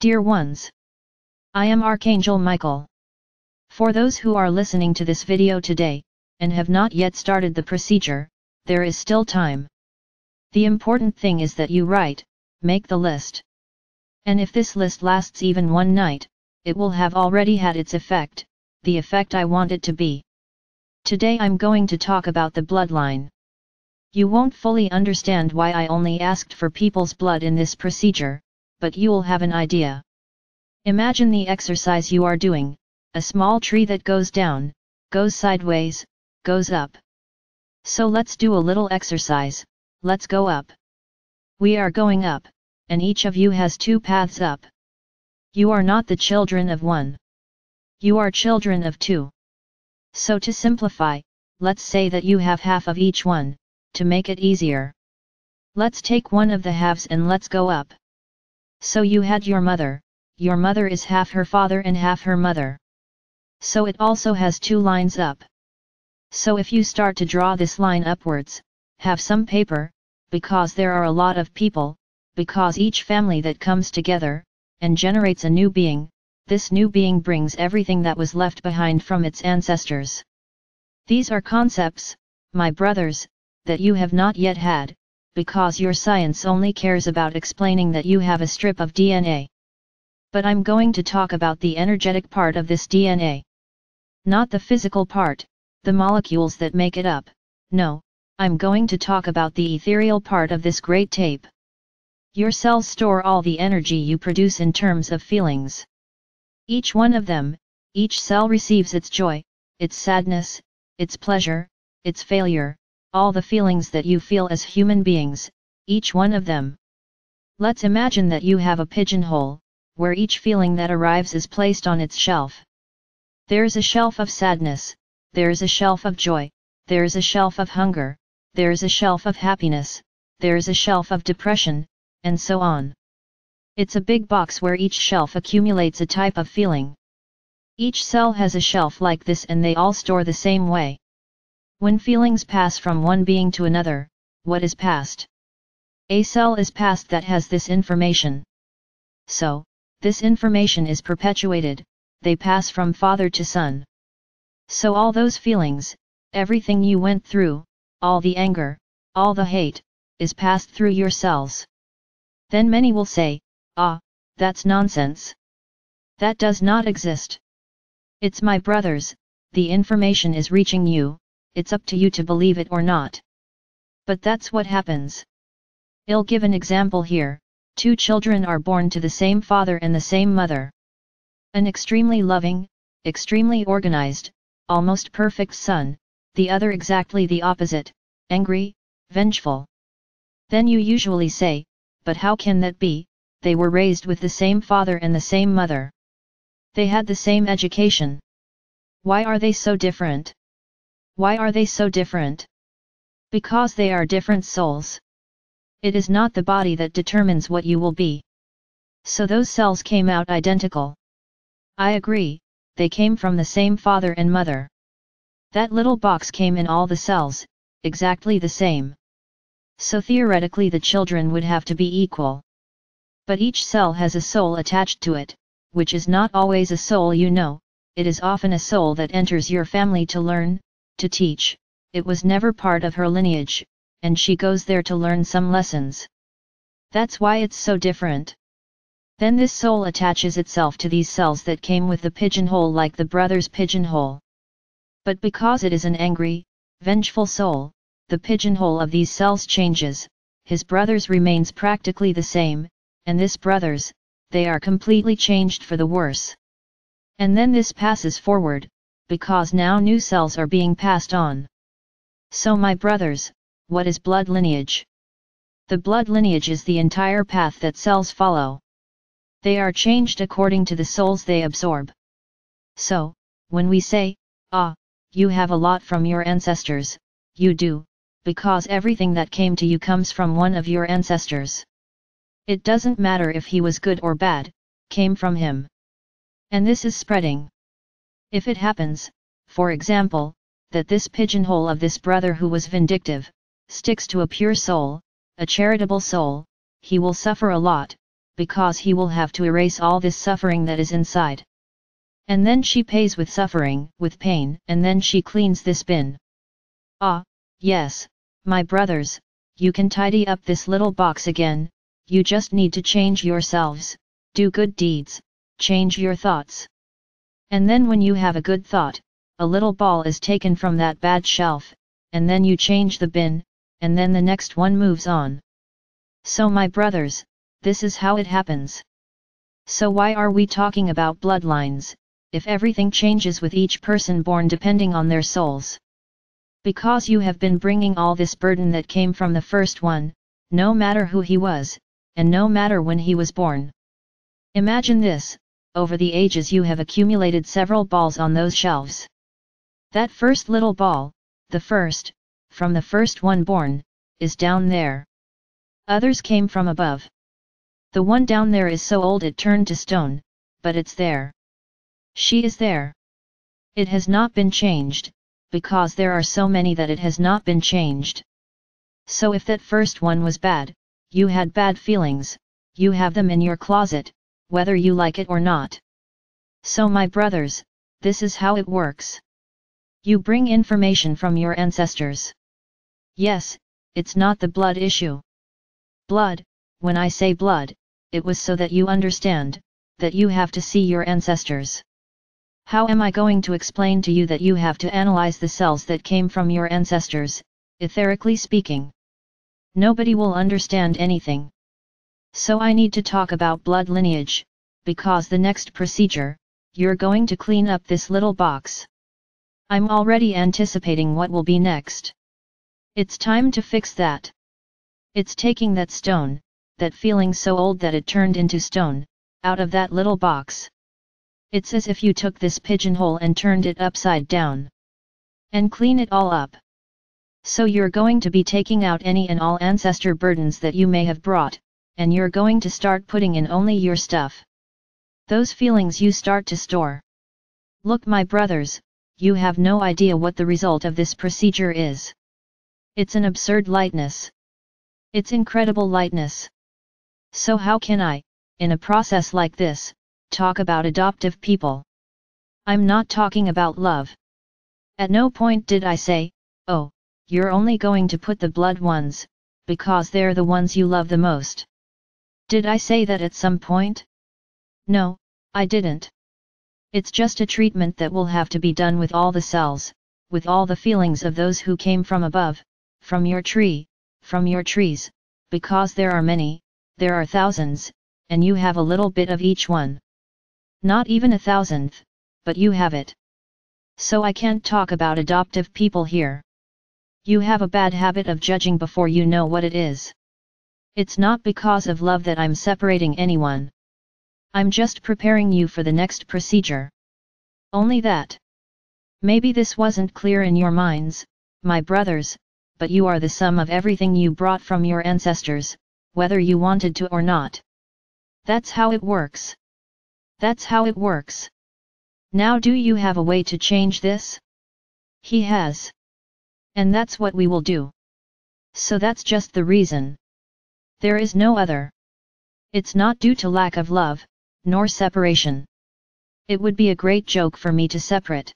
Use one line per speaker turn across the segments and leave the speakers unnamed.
Dear ones, I am Archangel Michael. For those who are listening to this video today, and have not yet started the procedure, there is still time. The important thing is that you make the list. And if this list lasts even one night, it will have already had its effect, the effect I want it to be. Today I'm going to talk about the bloodline. You won't fully understand why I only asked for people's blood in this procedure, but you'll have an idea. Imagine the exercise you are doing, a small tree that goes down, goes sideways, goes up. So let's do a little exercise, let's go up. We are going up, and each of you has two paths up. You are not the children of one. You are children of two. So to simplify, let's say that you have half of each one, to make it easier. Let's take one of the halves and let's go up. So you had your mother is half her father and half her mother. So it also has two lines up. So if you start to draw this line upwards, have some paper, because there are a lot of people, because each family that comes together, and generates a new being, this new being brings everything that was left behind from its ancestors. These are concepts, my brothers, that you have not yet had, because your science only cares about explaining that you have a strip of DNA. But I'm going to talk about the energetic part of this DNA. Not the physical part, the molecules that make it up, no, I'm going to talk about the ethereal part of this great tape. Your cells store all the energy you produce in terms of feelings. Each one of them, each cell receives its joy, its sadness, its pleasure, its failure, all the feelings that you feel as human beings, each one of them. Let's imagine that you have a pigeonhole, where each feeling that arrives is placed on its shelf. There's a shelf of sadness, there's a shelf of joy, there's a shelf of hunger, there's a shelf of happiness, there's a shelf of depression, and so on. It's a big box where each shelf accumulates a type of feeling. Each cell has a shelf like this and they all store the same way. When feelings pass from one being to another, what is passed? A cell is passed that has this information. So, this information is perpetuated, they pass from father to son. So all those feelings, everything you went through, all the anger, all the hate, is passed through your cells. Then many will say, "Ah, that's nonsense. That does not exist." It's my brothers, the information is reaching you, it's up to you to believe it or not. But that's what happens. I'll give an example here, two children are born to the same father and the same mother. An extremely loving, extremely organized, almost perfect son, the other exactly the opposite, angry, vengeful. Then you usually say, but how can that be? They were raised with the same father and the same mother. They had the same education. Why are they so different? Why are they so different? Because they are different souls. It is not the body that determines what you will be. So those cells came out identical. I agree, they came from the same father and mother. That little box came in all the cells, exactly the same. So theoretically the children would have to be equal. But each cell has a soul attached to it, which is not always a soul you know, it is often a soul that enters your family to learn, to teach, it was never part of her lineage, and she goes there to learn some lessons. That's why it's so different. Then this soul attaches itself to these cells that came with the pigeonhole like the brother's pigeonhole. But because it is an angry, vengeful soul, the pigeonhole of these cells changes, his brother's remains practically the same, and this brother's, they are completely changed for the worse. And then this passes forward, because now new cells are being passed on. So my brothers, what is blood lineage? The blood lineage is the entire path that cells follow. They are changed according to the souls they absorb. So, when we say, "Ah, you have a lot from your ancestors," you do, because everything that came to you comes from one of your ancestors. It doesn't matter if he was good or bad, came from him. And this is spreading. If it happens, for example, that this pigeonhole of this brother who was vindictive, sticks to a pure soul, a charitable soul, he will suffer a lot, because he will have to erase all this suffering that is inside. And then she pays with suffering, with pain, and then she cleans this bin. Ah, yes, my brothers, you can tidy up this little box again, you just need to change yourselves, do good deeds, change your thoughts. And then when you have a good thought, a little ball is taken from that bad shelf, and then you change the bin, and then the next one moves on. So my brothers, this is how it happens. So why are we talking about bloodlines, if everything changes with each person born depending on their souls? Because you have been bringing all this burden that came from the first one, no matter who he was, and no matter when he was born. Imagine this, over the ages you have accumulated several balls on those shelves. That first little ball, the first, from the first one born, is down there. Others came from above. The one down there is so old it turned to stone, but it's there. She is there. It has not been changed, because there are so many that it has not been changed. So if that first one was bad, you had bad feelings, you have them in your closet, whether you like it or not. So my brothers, this is how it works. You bring information from your ancestors. Yes, it's not the blood issue. Blood, when I say blood, it was so that you understand, that you have to see your ancestors. How am I going to explain to you that you have to analyze the cells that came from your ancestors, etherically speaking? Nobody will understand anything. So I need to talk about blood lineage, because the next procedure, you're going to clean up this little box. I'm already anticipating what will be next. It's time to fix that. It's taking that stone, that feeling so old that it turned into stone, out of that little box. It's as if you took this pigeonhole and turned it upside down. And clean it all up. So you're going to be taking out any and all ancestor burdens that you may have brought, and you're going to start putting in only your stuff. Those feelings you start to store. Look my brothers, you have no idea what the result of this procedure is. It's an absurd lightness. It's incredible lightness. So how can I, in a process like this, talk about adoptive people? I'm not talking about love. At no point did I say, oh, you're only going to put the blood ones, because they're the ones you love the most. Did I say that at some point? No, I didn't. It's just a treatment that will have to be done with all the cells, with all the feelings of those who came from above, from your tree, from your trees, because there are many, there are thousands, and you have a little bit of each one. Not even 1,000th, but you have it. So I can't talk about adoptive people here. You have a bad habit of judging before you know what it is. It's not because of love that I'm separating anyone. I'm just preparing you for the next procedure. Only that. Maybe this wasn't clear in your minds, my brothers, but you are the sum of everything you brought from your ancestors, whether you wanted to or not. That's how it works. That's how it works. Now do you have a way to change this? He has. And that's what we will do. So that's just the reason. There is no other. It's not due to lack of love, nor separation. It would be a great joke for me to separate.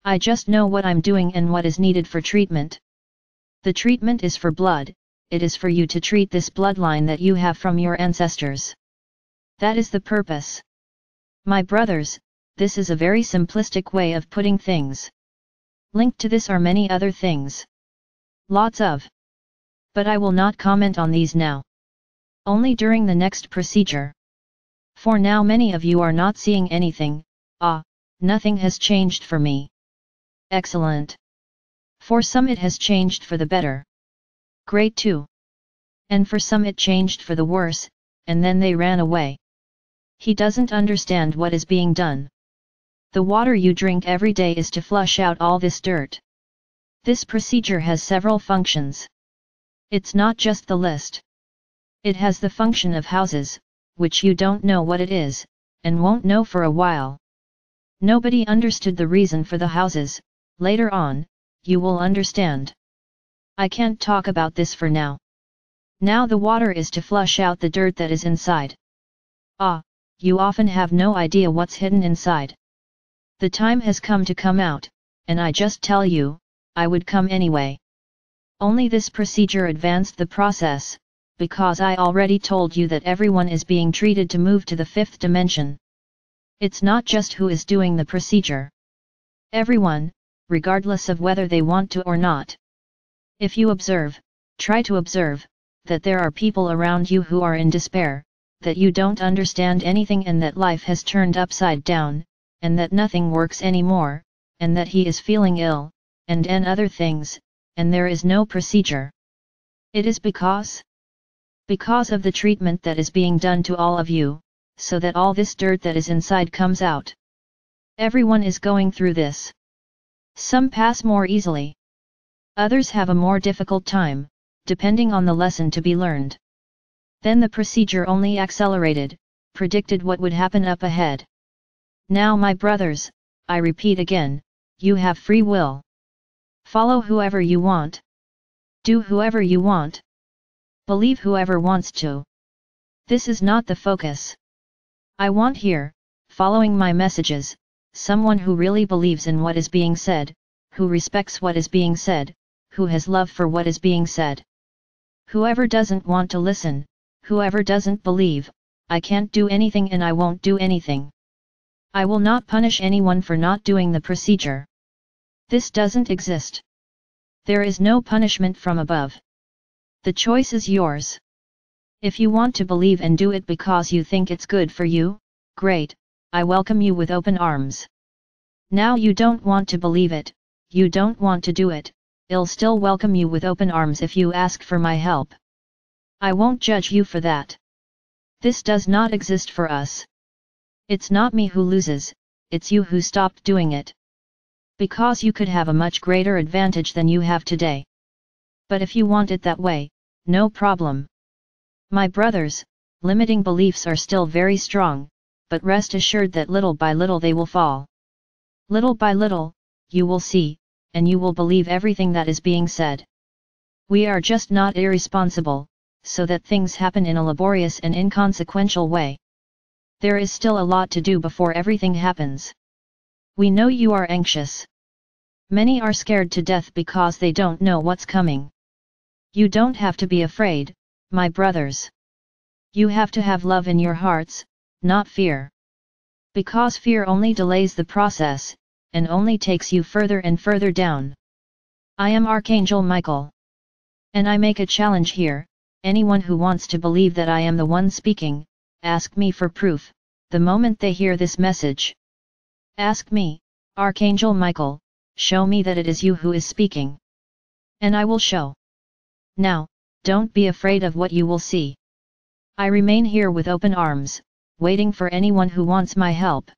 I just know what I'm doing and what is needed for treatment. The treatment is for blood, it is for you to treat this bloodline that you have from your ancestors. That is the purpose. My brothers, this is a very simplistic way of putting things. Linked to this are many other things. Lots of. But I will not comment on these now. Only during the next procedure. For now many of you are not seeing anything, nothing has changed for me. Excellent. For some it has changed for the better. Great too. And for some it changed for the worse, and then they ran away. He doesn't understand what is being done. The water you drink every day is to flush out all this dirt. This procedure has several functions. It's not just the list. It has the function of houses, which you don't know what it is, and won't know for a while. Nobody understood the reason for the houses, later on, you will understand. I can't talk about this for now. Now the water is to flush out the dirt that is inside. Ah, you often have no idea what's hidden inside. The time has come to come out, and I just tell you, I would come anyway. Only this procedure advanced the process, because I already told you that everyone is being treated to move to the fifth dimension. It's not just who is doing the procedure. Everyone, regardless of whether they want to or not. If you observe, try to observe, that there are people around you who are in despair, that you don't understand anything and that life has turned upside down, and that nothing works anymore, and that he is feeling ill, and other things, and there is no procedure. It is because of the treatment that is being done to all of you, so that all this dirt that is inside comes out. Everyone is going through this. Some pass more easily. Others have a more difficult time, depending on the lesson to be learned. Then the procedure only accelerated, predicted what would happen up ahead. Now my brothers, I repeat again, you have free will. Follow whoever you want. Do whoever you want. Believe whoever wants to. This is not the focus. I want here, following my messages, someone who really believes in what is being said, who respects what is being said, who has love for what is being said. Whoever doesn't want to listen, whoever doesn't believe, I can't do anything and I won't do anything. I will not punish anyone for not doing the procedure. This doesn't exist. There is no punishment from above. The choice is yours. If you want to believe and do it because you think it's good for you, great, I welcome you with open arms. Now you don't want to believe it, you don't want to do it, I'll still welcome you with open arms if you ask for my help. I won't judge you for that. This does not exist for us. It's not me who loses, it's you who stopped doing it. Because you could have a much greater advantage than you have today. But if you want it that way, no problem. My brothers, limiting beliefs are still very strong, but rest assured that little by little they will fall. Little by little, you will see, and you will believe everything that is being said. We are just not irresponsible, so that things happen in a laborious and inconsequential way. There is still a lot to do before everything happens. We know you are anxious. Many are scared to death because they don't know what's coming. You don't have to be afraid, my brothers. You have to have love in your hearts, not fear. Because fear only delays the process, and only takes you further and further down. I am Archangel Michael. And I make a challenge here, anyone who wants to believe that I am the one speaking, ask me for proof, the moment they hear this message. Ask me, Archangel Michael, show me that it is you who is speaking. And I will show. Now, don't be afraid of what you will see. I remain here with open arms, waiting for anyone who wants my help.